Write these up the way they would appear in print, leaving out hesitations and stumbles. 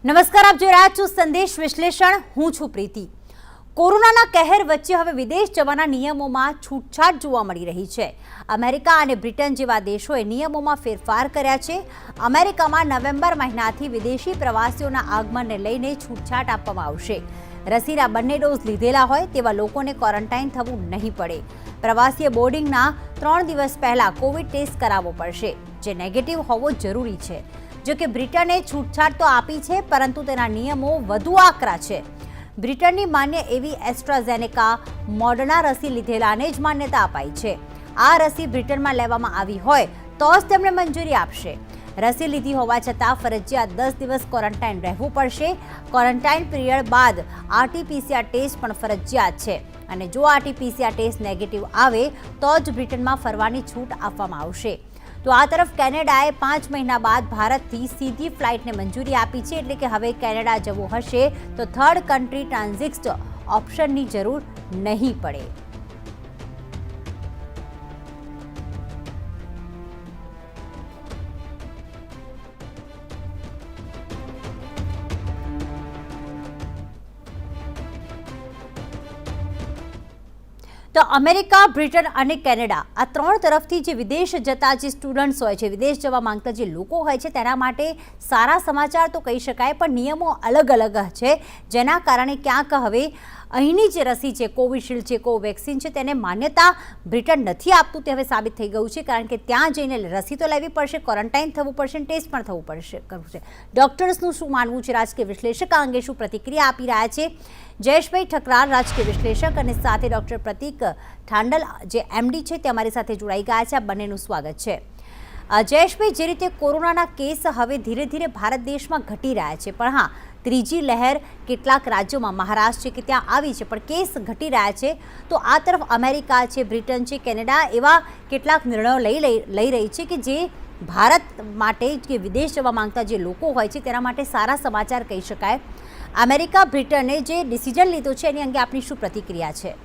નમસ્કાર, આપ જોઈ રહ્યા છો સંદેશ વિશ્લેષણ. હું છું પ્રીતિ. કોરોનાના કહેર વચ્ચે હવે વિદેશ જવાના નિયમોમાં છૂટછાટ જોવા મળી રહી છે. અમેરિકા અને બ્રિટન જેવા દેશોએ નિયમોમાં ફેરફાર કર્યા છે. અમેરિકામાં નવેમ્બર મહિનાથી વિદેશી પ્રવાસીઓના આગમનને લઈને છૂટછાટ આપવામાં આવશે. રસીના બંને ડોઝ લીધેલા હોય તેવા લોકોને ક્વોરન્ટાઇન થવું નહીં પડે. પ્રવાસીએ બોર્ડિંગના 3 દિવસ પહેલા કોવિડ ટેસ્ટ કરાવવો પડશે, જે નેગેટિવ હોવો જરૂરી છે. જો કે બ્રિટને છૂટછાટ તો આપી છે, પરંતુ તેના નિયમો વધુ આકરા છે. બ્રિટનની માન્ય એવી એસ્ટ્રાઝેનેકા મોડર્ના રસી લીધેલાને જ માન્યતા અપાઈ છે. આ રસી બ્રિટનમાં લેવામાં આવી હોય તો જ તેમણે મંજૂરી આપશે. રસી લીધી હોવા છતાં ફરજિયાત 10 દિવસ ક્વોરન્ટાઇન રહેવું પડશે. ક્વોરન્ટાઇન પીરિયડ બાદ RT-PCR ટેસ્ટ પણ ફરજિયાત છે, અને જો RT-PCR ટેસ્ટ નેગેટિવ આવે તો જ બ્રિટનમાં ફરવાની છૂટ આપવામાં આવશે. તો આ તરફ કેનેડાએ 5 મહિના બાદ ભારતથી સીધી ફ્લાઇટને મંજૂરી આપી છે, એટલે કે હવે કેનેડા જવું હશે તો થર્ડ કન્ટ્રી ટ્રાન્ઝિટ ઓપ્શનની જરૂર નહીં પડે. તો અમેરિકા, બ્રિટન અને કેનેડા આ 3 તરફથી જે વિદેશ જતા જે સ્ટુડન્ટ્સ હોય છે, વિદેશ જવા માંગતા જે લોકો હોય છે, તેના માટે સારા સમાચાર તો કહી શકાય, પણ નિયમો અલગ અલગ છે, જેના કારણે ક્યાંક હવે અહીંની જે રસી છે, કોવિશિલ્ડ છે, કોવેક્સિન છે, તેને માન્યતા બ્રિટન નથી આપતું તે હવે સાબિત થઈ ગયું છે. કારણ કે ત્યાં જઈને રસી તો લેવી પડશે, ક્વોરન્ટાઇન થવું પડશે, ટેસ્ટ પણ થવું પડશે. ડૉક્ટર્સનું શું માનવું છે, રાજકીય વિશ્લેષક આ અંગે શું પ્રતિક્રિયા આપી રહ્યા છે? જયેશભાઈ ઠકરાર, રાજકીય વિશ્લેષક, અને સાથે ડૉક્ટર પ્રતિક ઠાંડલ જે MD છે તે અમારી સાથે જોડાઈ ગયા છે. આ બંનેનું સ્વાગત છે. જયેશભાઈ, જે રીતે કોરોનાના કેસ હવે ધીરે ધીરે ભારત દેશમાં ઘટી રહ્યા છે, પણ હા, ત્રીજી લહેર કેટલાક રાજ્યોમાં, મહારાષ્ટ્ર છે કે ત્યાં આવી છે, પણ કેસ ઘટી રહ્યા છે, તો આ તરફ અમેરિકા છે, બ્રિટન છે, કેનેડા એવા કેટલાક નિર્ણયો લઈ રહી છે કે જે ભારત માટે કે વિદેશ જવા માંગતા જે લોકો હોય છે તેના માટે સારા સમાચાર કહી શકાય. અમેરિકા, બ્રિટને જે ડિસિઝન લીધો છે એની અંગે આપની શું પ્રતિક્રિયા છે?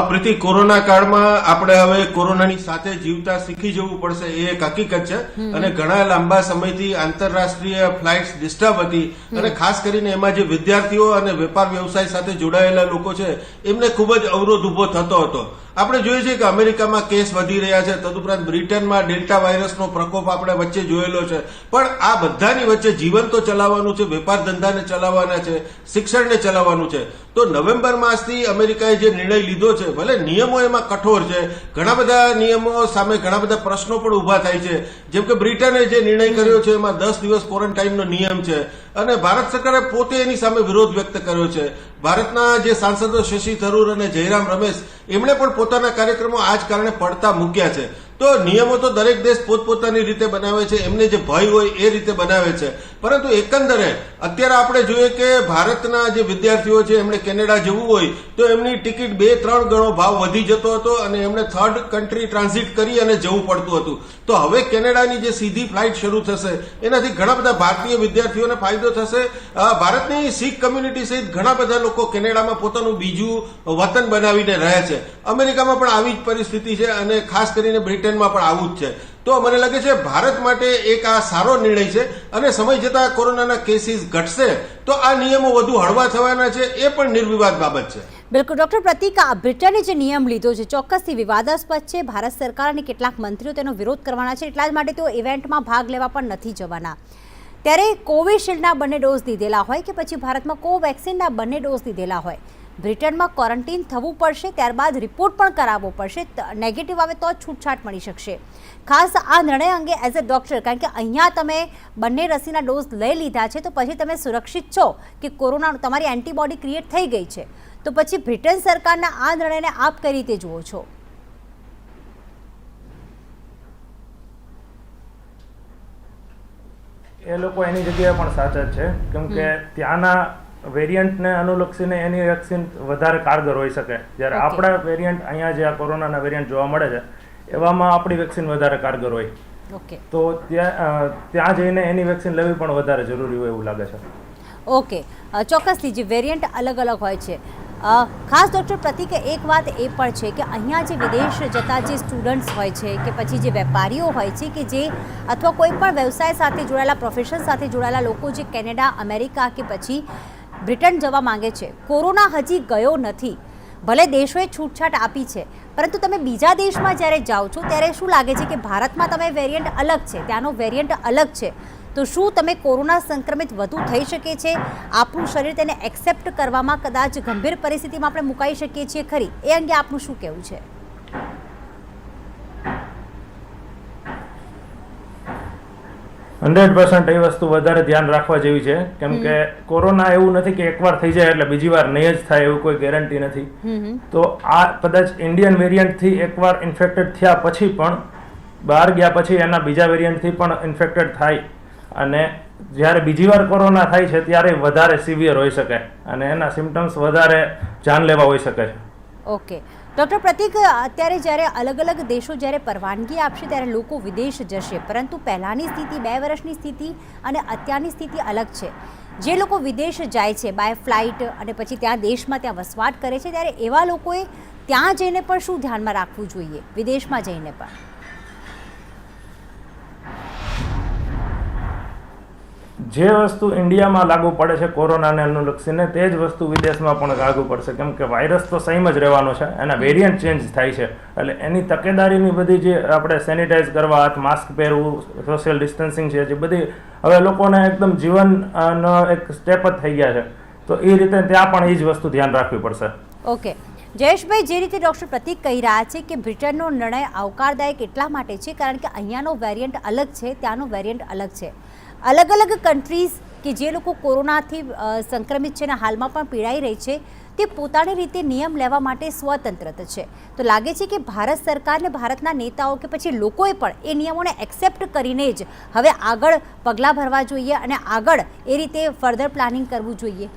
પ્રીતિ, કોરોના કાળમાં આપણે હવે કોરોનાની સાથે જીવતા શીખી જવું પડશે, એ એક હકીકત છે. અને ઘણા લાંબા સમયથી આંતરરાષ્ટ્રીય ફ્લાઇટ્સ ડિસ્ટર્બ હતી, અને ખાસ કરીને એમાં જે વિદ્યાર્થીઓ અને વેપાર વ્યવસાય સાથે જોડાયેલા લોકો છે એમને ખૂબ જ અવરોધ ઉભો થતો હતો. આપણે જોઈએ છીએ કે અમેરિકામાં કેસ વધી રહ્યા છે, તદુપરાંત બ્રિટનમાં ડેલ્ટા વાયરસનો પ્રકોપ આપણે વચ્ચે જોયેલો છે. પણ આ બધાની વચ્ચે જીવન તો ચલાવવાનું છે, વેપાર ધંધાને ચલાવવાના છે, શિક્ષણને ચલાવવાનું છે. તો નવેમ્બર માસથી અમેરિકાએ જે નિર્ણય લીધો છે, ભલે નિયમો એમાં કઠોર છે, ઘણા બધા નિયમો સામે ઘણા બધા પ્રશ્નો પણ ઉભા થાય છે. જેમ કે બ્રિટને જે નિર્ણય કર્યો છે એમાં 10 દિવસ ક્વોરન્ટાઇનનો નિયમ છે, અને ભારત સરકારે પોતે એની સામે વિરોધ વ્યક્ત કર્યો છે. ભારતના જે સાંસદો શશી થરૂર અને જયરામ રમેશ, એમણે પણ પોતાના કાર્યક્રમો આ જ કારણે પડતા મૂક્યા છે. તો નિયમો તો દરેક દેશ પોતપોતાની રીતે બનાવે છે, એમને જે ભય હોય એ રીતે બનાવે છે. પરંતુ એકંદરે અત્યારે આપણે જોઈએ કે ભારતના જે વિદ્યાર્થીઓ છે એમણે કેનેડા જવું હોય તો એમની ટિકિટ 2-3 ગણો ભાવ વધી જતો હતો, અને એમણે થર્ડ કન્ટ્રી ટ્રાન્ઝિટ કરી અને જવું પડતું હતું. તો હવે કેનેડાની જે સીધી ફ્લાઇટ શરૂ થશે એનાથી ઘણા બધા ભારતીય વિદ્યાર્થીઓને ફાયદો થશે. ભારતની શીખ કમ્યુનિટી સહિત ઘણા બધા લોકો કેનેડામાં પોતાનું બીજું વતન બનાવીને રહે છે. અમેરિકામાં પણ આવી જ પરિસ્થિતિ છે, અને ખાસ કરીને બ્રિટનમાં પણ આવું જ છે. તો મને લાગે છે ભારત માટે એક આ સારો નિર્ણય છે, અને સમય જતાં કોરોનાના કેસીસ ઘટશે તો આ નિયમો વધુ હળવા થવાના છે, એ પણ નિર્વિવાદ બાબત છે. બિલકુલ. ડૉક્ટર પ્રતિક, બ્રિટને જે નિયમ લીધો છે ચોક્કસથી વિવાદાસ્પદ છે. ભારત સરકાર અને કેટલાક મંત્રીઓ તેનો વિરોધ કરવાના છે, એટલા જ માટે તેઓ ઇવેન્ટમાં ભાગ લેવા પણ નથી જવાના. ત્યારે કોવિશિલ્ડના બંને ડોઝ લીધેલા હોય કે પછી ભારતમાં કોવેક્સિનના બંને ડોઝ લીધેલા હોય, બ્રિટનમાં ક્વોરન્ટીન થવું પડશે, ત્યારબાદ રિપોર્ટ પણ કરાવવો પડશે. નેગેટિવ આવે તો જ છૂટછાટ મળી શકશે. ખાસ આ નિર્ણય અંગે એઝ અ ડૉક્ટર, કારણ કે અહીંયા તમે બંને રસીના ડોઝ લઈ લીધા છે તો પછી તમે સુરક્ષિત છો કે કોરોના તમારી એન્ટીબોડી ક્રિએટ થઈ ગઈ છે, તો પછી બ્રિટન સરકારના આ નિર્ણયને આપ કઈ રીતે જુઓ છો? એ લોકો એની જગ્યાએ પણ સાચા જ છે, કેમ કે ત્યાંના વેરિયન્ટને અનુલક્ષીને એની વેક્સિન વધારે કારગર હોઈ શકે. જ્યારે આપણા વેરિયન્ટ અહીંયા જે આ કોરોનાના વેરિયન્ટ જોવા મળે છે એવામાં આપણી વેક્સિન વધારે કારગર હોય. તો ત્યાં જઈને એની વેક્સિન લેવી પણ વધારે જરૂરી હોય એવું લાગે છે. ઓકે, ચોક્કસથી જે વેરિયન્ટ અલગ અલગ હોય છે, ખાસ ડૉક્ટર પ્રતિક, એક વાત એ પણ છે કે અહીંયા જે વિદેશ જતા જે સ્ટુડન્ટ્સ હોય છે કે પછી જે વેપારીઓ હોય છે કે જે અથવા કોઈ પણ વ્યવસાય સાથે જોડાયેલા, પ્રોફેશન સાથે જોડાયેલા લોકો જે કેનેડા, અમેરિકા કે પછી બ્રિટન જવા માંગે છે, કોરોના હજી ગયો નથી, ભલે દેશોએ છૂટછાટ આપી છે, પરંતુ તમે બીજા દેશમાં જ્યારે જાઓ છો ત્યારે શું લાગે છે કે ભારતમાં તમે વેરિયન્ટ અલગ છે, ત્યાંનો વેરિયન્ટ અલગ છે, તો શું તમે કોરોના સંક્રમિત વધુ થઈ શકે છે? આપણું શરીર તેને એક્સેપ્ટ કરવામાં કદાચ ગંભીર પરિસ્થિતિમાં આપણે મુકાઈ શકીએ છીએ ખરી? એ અંગે આપનું શું કહેવું છે? 100% એ વસ્તુ વધારે ધ્યાન રાખવા જેવી છે, કેમ કે કોરોના એવું નથી કે એકવાર થઈ જાય એટલે બીજી વાર નહીં જ થાય એવું કોઈ ગેરંટી નથી. તો આ કદાચ ઇન્ડિયન વેરિયન્ટથી એકવાર ઇન્ફેક્ટેડ થયા પછી પણ બહાર ગયા પછી એના બીજા વેરિયન્ટથી પણ ઇન્ફેક્ટેડ થાય, અને જ્યારે બીજી વાર કોરોના થાય છે ત્યારે વધારે સિવિયર હોઈ શકે અને એના સિમ્ટમ્સ વધારે જાનલેવા હોઈ શકે છે. ઓકે ડૉક્ટર પ્રતિક, અત્યારે જ્યારે અલગ અલગ દેશો જ્યારે પરવાનગી આપશે ત્યારે લોકો વિદેશ જશે, પરંતુ પહેલાંની સ્થિતિ, 2 વર્ષની સ્થિતિ અને અત્યારની સ્થિતિ અલગ છે. જે લોકો વિદેશ જાય છે બાય ફ્લાઇટ અને પછી ત્યાં દેશમાં ત્યાં વસવાટ કરે છે, ત્યારે એવા લોકોએ ત્યાં જઈને પણ શું ધ્યાનમાં રાખવું જોઈએ, વિદેશમાં જઈને પણ? જે વસ્તુ ઇન્ડિયામાં લાગુ પડે છે કોરોનાને અનુલક્ષીને તે જ વસ્તુ વિદેશમાં પણ લાગુ પડશે, કેમ કે વાયરસ તો સેમ જ રહેવાનો છે, એના વેરિયન્ટ ચેન્જ થાય છે, એટલે એની તકેદારીની બધી જે આપણે સેનિટાઈઝ કરવા, હાથ માસ્ક પહેરવું, સોશિયલ ડિસ્ટન્સિંગ છે, જે બધી હવે લોકોને એકદમ જીવનનો એક સ્ટેપ જ થઈ ગયા છે, તો એ રીતે ત્યાં પણ એ જ વસ્તુ ધ્યાન રાખવી પડશે. ઓકે જયેશભાઈ, જે રીતે ડૉક્ટર પ્રતિક કહી રહ્યા છે કે બ્રિટનનો નિર્ણય આવકારદાયક એટલા માટે છે કારણ કે અહીંયાનો વેરિયન્ટ અલગ છે, ત્યાંનો વેરિયન્ટ અલગ છે. અલગ અલગ કન્ટ્રીઝ કે જે લોકો કોરોનાથી સંક્રમિત છે અને હાલમાં પણ પીડાઈ રહી છે, તે પોતાની રીતે નિયમ લેવા માટે સ્વતંત્ર છે. તો લાગે છે કે ભારત સરકારને, ભારતના નેતાઓ કે પછી લોકોએ પણ એ નિયમોને એક્સેપ્ટ કરીને જ હવે આગળ પગલાં ભરવા જોઈએ અને આગળ એ રીતે ફર્ધર પ્લાનિંગ કરવું જોઈએ.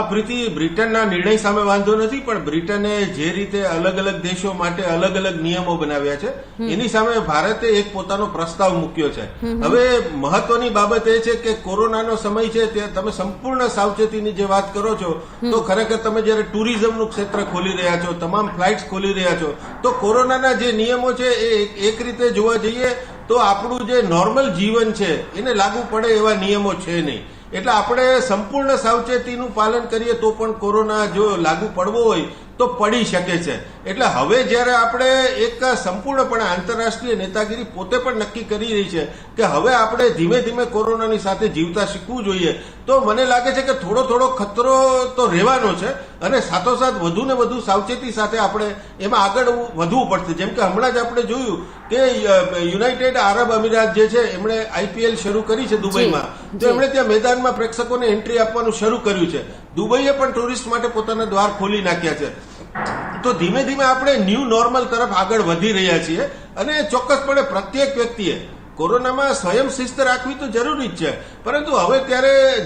પ્રીતિ, બ્રિટનના નિર્ણય સામે વાંધો નથી, પણ બ્રિટને જે રીતે અલગ અલગ દેશો માટે અલગ અલગ નિયમો બનાવ્યા છે એની સામે ભારતે એક પોતાનો પ્રસ્તાવ મૂક્યો છે. હવે મહત્વની બાબત એ છે કે કોરોનાનો સમય છે, તે તમે સંપૂર્ણ સાવચેતીની જે વાત કરો છો, તો ખરેખર તમે જયારે ટુરિઝમનું ક્ષેત્ર ખોલી રહ્યા છો, તમામ ફ્લાઇટ્સ ખોલી રહ્યા છો, તો કોરોનાના જે નિયમો છે એ એક રીતે જોવા જઈએ તો આપણું જે નોર્મલ જીવન છે એને લાગુ પડે એવા નિયમો છે નહીં. એટલે આપણે સંપૂર્ણ સાવચેતીનું પાલન કરીએ તો પણ કોરોના જો લાગુ પડવો હોય તો પડી શકે છે. એટલે હવે જ્યારે આપણે એક સંપૂર્ણપણે આંતરરાષ્ટ્રીય નેતાગીરી પોતે પણ નક્કી કરી રહી છે કે હવે આપણે ધીમે ધીમે કોરોનાની સાથે જીવતા શીખવું જોઈએ, તો મને લાગે છે કે થોડો થોડો ખતરો તો રહેવાનો છે અને સાથોસાથ વધુ ને વધુ સાવચેતી સાથે આપણે એમાં આગળ વધવું પડશે. જેમ કે હમણાં જ આપણે જોયું કે યુનાઇટેડ આરબ અમીરાત જે છે એમણે IPL શરૂ કરી છે દુબઈમાં, તો એમણે ત્યાં મેદાનમાં પ્રેક્ષકોને એન્ટ્રી આપવાનું શરૂ કર્યું છે. દુબઈએ પણ ટુરિસ્ટ માટે પોતાના દ્વાર ખોલી નાખ્યા છે. તો ધીમે ધીમે આપણે ન્યૂ નોર્મલ તરફ આગળ વધી રહ્યા છીએ અને ચોક્કસપણે પ્રત્યેક વ્યક્તિએ કોરોનામાં સ્વયં શિસ્ત રાખવી તો જરૂરી જ છે, પરંતુ હવે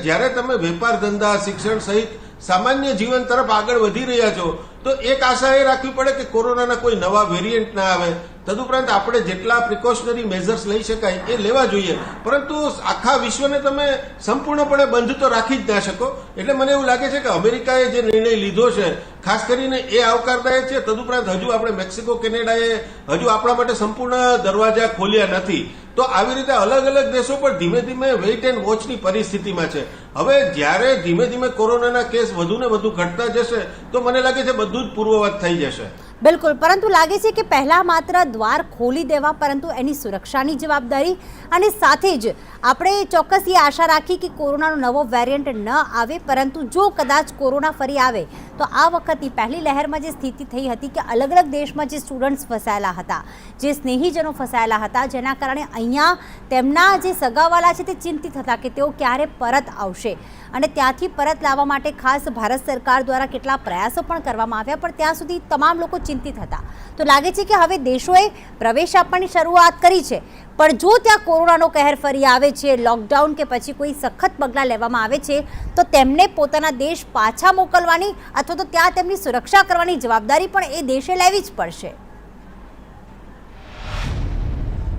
જ્યારે તમે વેપાર ધંધા, શિક્ષણ સહિત સામાન્ય જીવન તરફ આગળ વધી રહ્યા છો, તો એક આશા એ રાખવી પડે કે કોરોનાના કોઈ નવા વેરિયન્ટ ના આવે. તદુપરાંત આપણે જેટલા પ્રિકોશનરી મેઝર્સ લઈ શકાય એ લેવા જોઈએ, પરંતુ આખા વિશ્વને તમે સંપૂર્ણપણે બંધ તો રાખી જ ના શકો. એટલે મને એવું લાગે છે કે અમેરિકાએ જે નિર્ણય લીધો છે ખાસ કરીને એ આવકારદાયક છે. તદુપરાંત હજુ આપણે મેક્સિકો, કેનેડાએ હજુ આપણા માટે સંપૂર્ણ દરવાજા ખોલ્યા નથી. તો આવી રીતે અલગ અલગ દેશો પર ધીમે ધીમે વેઇટ એન્ડ વોચની પરિસ્થિતિમાં છે. હવે જ્યારે ધીમે ધીમે કોરોનાના કેસ વધુ ને વધુ ઘટતા જશે તો મને લાગે છે બધું જ પૂર્વવત થઈ જશે. બિલકુલ, પરંતુ લાગે છે કે પહેલાં માત્ર દ્વાર ખોલી દેવા, પરંતુ એની સુરક્ષાની જવાબદારી અને સાથે જ આપણે ચોક્કસ એ આશા રાખી કે કોરોનાનો નવો વેરિયન્ટ ન આવે, પરંતુ જો કદાચ કોરોના ફરી આવે તો આ વખતની પહેલી લહેરમાં જે સ્થિતિ થઈ હતી કે અલગ અલગ દેશમાં જે સ્ટુડન્ટ્સ ફસાયેલા હતા, જે સ્નેહીજનો ફસાયેલા હતા, જેના કારણે અહીંયા તેમના જે સગાવાલા છે તે ચિંતિત હતા કે તેઓ ક્યારે પરત આવશે, અને ત્યાંથી પરત લાવવા માટે ખાસ ભારત સરકાર દ્વારા કેટલા પ્રયાસો પણ કરવામાં આવ્યા, પણ ત્યાં સુધી તમામ લોકો ચિંતિત હતા. તો લાગે છે કે હવે દેશોએ પ્રવેશ આપવાની શરૂઆત કરી છે, પણ જો ત્યાં કોરોનાનો કહેર ફરી આવે છે, લોકડાઉન કે પછી કોઈ સખત પગલાં લેવામાં આવે છે, તો તેમને પોતાના દેશ પાછા મોકલવાની અથવા તો ત્યાં તેમની સુરક્ષા કરવાની જવાબદારી પણ એ દેશે લેવી જ પડશે.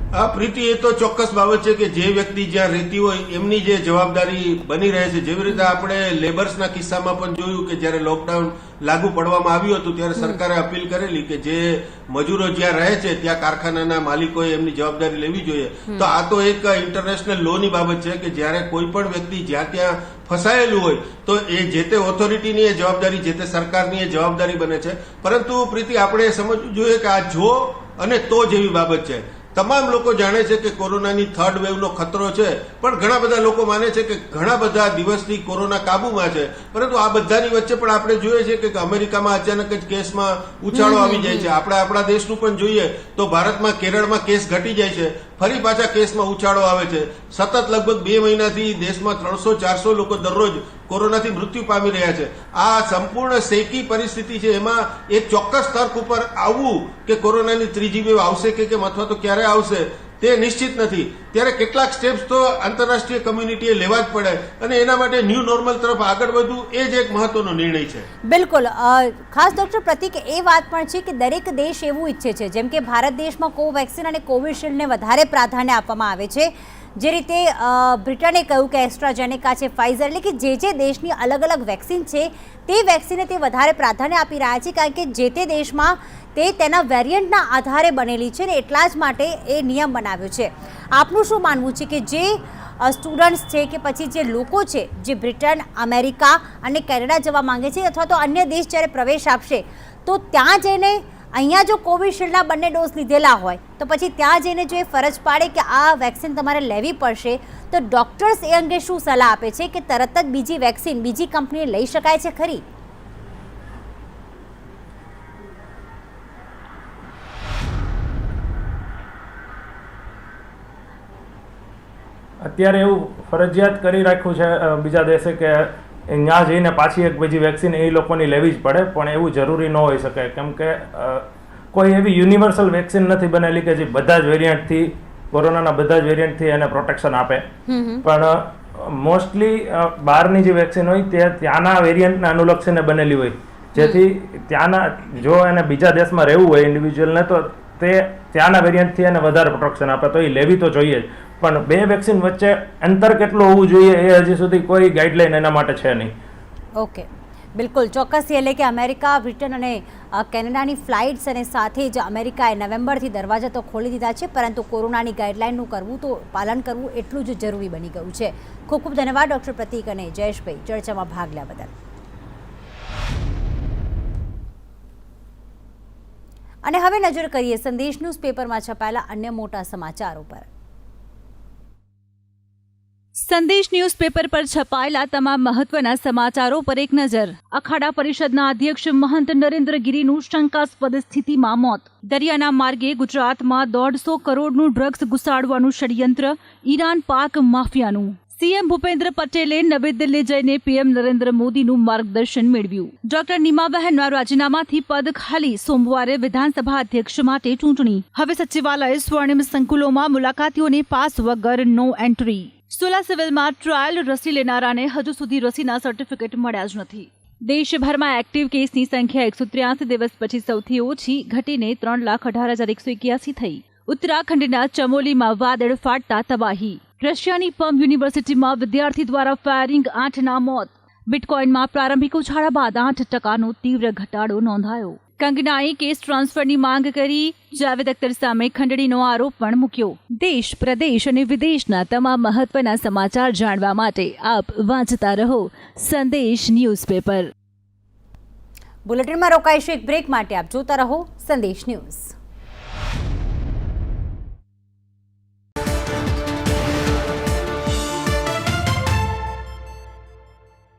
પ્રીતિ, એ તો ચોક્કસ બાબત છે કે જે વ્યક્તિ જ્યાં રહેતી હોય એમની જે જવાબદારી બની રહે છે. જેવી રીતે આપણે લેબર્સના કિસ્સામાં પણ જોયું કે જયારે લોકડાઉન લાગુ પડવામાં આવ્યું હતું ત્યારે સરકારે અપીલ કરેલી કે જે મજૂરો જ્યાં રહે છે ત્યાં કારખાનાના માલિકોએ એમની જવાબદારી લેવી જોઈએ. તો આ તો એક ઇન્ટરનેશનલ લોની બાબત છે કે જયારે કોઈ પણ વ્યક્તિ જ્યાં ત્યાં ફસાયેલું હોય તો એ જે તે ઓથોરિટીની એ જવાબદારી, જે તે સરકારની એ જવાબદારી બને છે. પરંતુ પ્રીતિ, આપણે સમજવું જોઈએ કે આ જો અને તો જેવી બાબત છે. તમામ લોકો જાણે છે કે કોરોનાની થર્ડ વેવનો ખતરો છે, પણ ઘણા બધા લોકો માને છે કે ઘણા બધા દિવસથી કોરોના કાબુમાં છે. પરંતુ આ બધાની વચ્ચે પણ આપણે જોઈએ છે કે અમેરિકામાં અચાનક જ કેસમાં ઉછાળો આવી જાય છે. આપણે આપણા દેશનું પણ જોઈએ તો ભારતમાં, કેરળમાં કેસ ઘટી જાય છે, ફરી પાછા કેસમાં ઉછાળો આવે છે. સતત લગભગ 2 મહિનાથી દેશમાં 300-400 લોકો દરરોજ કોરોનાથી મૃત્યુ પામી રહ્યા છે. આ સંપૂર્ણ શેકી પરિસ્થિતિ છે. એમાં એક ચોક્કસ તર્ક ઉપર આવવું કે કોરોનાની ત્રીજી વેવ આવશે કે કેમ, અથવા તો ક્યારે આવશે તે નિશ્ચિત નથી. ત્યારે કેટલાક સ્ટેપ્સ તો આંતરરાષ્ટ્રીય કમ્યુનિટીએ લેવા જ પડે અને એના માટે ન્યૂ નોર્મલ તરફ આગળ વધવું એ જ એક મહત્વનો નિર્ણય છે. બિલકુલ. ખાસ ડોક્ટર પ્રતિક, એ વાત પણ છે કે દરેક દેશ એવું ઈચ્છે છે, જેમ કે ભારત દેશમાં કોવેક્સિન અને કોવિશિલ્ડને વધારે પ્રાધાન્ય આપવામાં આવે છે. જે રીતે બ્રિટને કહ્યું કે એસ્ટ્રાઝેનેકા છે, ફાઇઝર, એટલે કે જે દેશની અલગ અલગ વેક્સિન છે તે વેક્સિનને તે વધારે પ્રાધાન્ય આપી રહ્યા છે, કારણ કે જે તે દેશમાં તે તેના વેરિયન્ટના આધારે બનેલી છે ને એટલા જ માટે એ નિયમ બનાવ્યો છે. આપનું શું માનવું છે કે જે સ્ટુડન્ટ્સ છે કે પછી જે લોકો છે જે બ્રિટન, અમેરિકા અને કેનેડા જવા માંગે છે અથવા તો અન્ય દેશ જ્યારે પ્રવેશ આપશે તો ત્યાં જઈને અહીંયા જો કોવિશિલ્ડના બંને ડોઝ લીધેલા હોય તો પછી ત્યાં જઈને જો એ ફરજ પાડે કે આ વેક્સિન તમારે લેવી પડશે તો ડોક્ટર્સ એ અંગે શું સલાહ આપે છે કે તરત જ બીજી વેક્સિન બીજી કંપનીએ લઈ શકાય છે ખરી? અત્યારે એવું ફરજિયાત કરી રાખ્યું છે બીજા દેશે કે ત્યાં જઈને પાછી એક બીજી વેક્સિન એ લોકોની લેવી જ પડે, પણ એવું જરૂરી ન હોઈ શકે. કેમ કે કોઈ એવી યુનિવર્સલ વેક્સિન નથી બનેલી કે જે બધા જ વેરિયન્ટથી, કોરોનાના બધા જ વેરિયન્ટથી એને પ્રોટેક્શન આપે. પણ મોસ્ટલી બહારની જે વેક્સિન હોય તે ત્યાંના વેરિયન્ટને અનુલક્ષીને બનેલી હોય, જેથી ત્યાંના જો એને બીજા દેશમાં રહેવું હોય ઇન્ડિવિજ્યુઅલને તો તે ત્યાંના વેરિયન્ટથી એને વધારે પ્રોટેક્શન આપે, તો એ લેવી તો જોઈએ જ. પણ બે વેક્સિન વચ્ચે અંતર કેટલું હોવું જોઈએ એ હજી સુધી કોઈ ગાઈડલાઈન એના માટે છે નહીં. ઓકે, બિલકુલ ચોક્કસ. એટલે કે અમેરિકા, બ્રિટન અને કેનેડાની ફ્લાઇટ્સ અને સાથે જ અમેરિકાએ નવેમ્બરથી દરવાજા તો ખોલી દીધા છે, પરંતુ કોરોનાની ગાઈડલાઇનનું કરવું તો પાલન કરવું એટલું જ જરૂરી બની ગયું છે. ખૂબ ખૂબ ધન્યવાદ ડૉક્ટર પ્રતિક અને જયેશભાઈ ચર્ચામાં ભાગ લેવા બદલ. અને હવે નજર કરીએ સંદેશ ન્યૂઝપેપરમાં છપાયેલા અન્ય મોટા સમાચારો પર. સંદેશ ન્યૂઝપેપર પર છપાયેલા તમામ મહત્વના સમાચારો પર એક નજર. અખાડા પરિષદના અધ્યક્ષ મહંત નરેન્દ્ર ગિરીનું શંકાસ્પદ સ્થિતિમાં મોત. દરિયાના માર્ગે ગુજરાતમાં 150 કરોડનું ડ્રગ્સ ઘુસાડવાનું ષડયંત્ર, ઈરાન પાક માફિયાનું. સીએમ ભૂપેન્દ્ર પટેલે નવી દિલ્હી જઈને પીએમ નરેન્દ્ર મોદીનું માર્ગદર્શન મેળવ્યું. ડોક્ટર નીમાબહેનના રાજીનામાથી પદ ખાલી. સોમવારે વિધાનસભા અધ્યક્ષ માટે ચૂંટણી. હવે સચિવાલય સ્વર્ણિમ સંકુલોમાં મુલાકાતીઓને પાસ વગર નો એન્ટ્રી. સોલા સિવિલમાં ટ્રાયલ રસી લેનારાને હજુ સુધી રસીના સર્ટિફિકેટ મળ્યા જ નથી. દેશભરમાં એક્ટિવ કેસની સંખ્યા 183 દિવસ પછી સૌથી ઓછી ઘટીને 3,18,181 થઈ. ઉત્તરાખંડના ચમોલીમાં વાદળ ફાટતા તબાહી. રશિયાની પમ યુનિવર્સિટીમાં વિદ્યાર્થી દ્વારા ફાયરિંગ, 8ના મોત. બિટકોઇનમાં પ્રારંભિક ઉછાળા બાદ 8% તીવ્ર ઘટાડો નોંધાયો. કંગનાએ કેસ ટ્રાન્સફરની માંગ કરી. જાવેદ અખ્તર સામે ખંડણીનો આરોપ પણ મૂક્યો. દેશ, પ્રદેશ અને વિદેશના તમામ મહત્વના સમાચાર જાણવા માટે આપ વાંચતા રહો સંદેશ ન્યૂઝપેપર. બુલેટિનમાં રોકાઈશું એક બ્રેક માટે. આપ જોતા રહો સંદેશ ન્યૂઝ.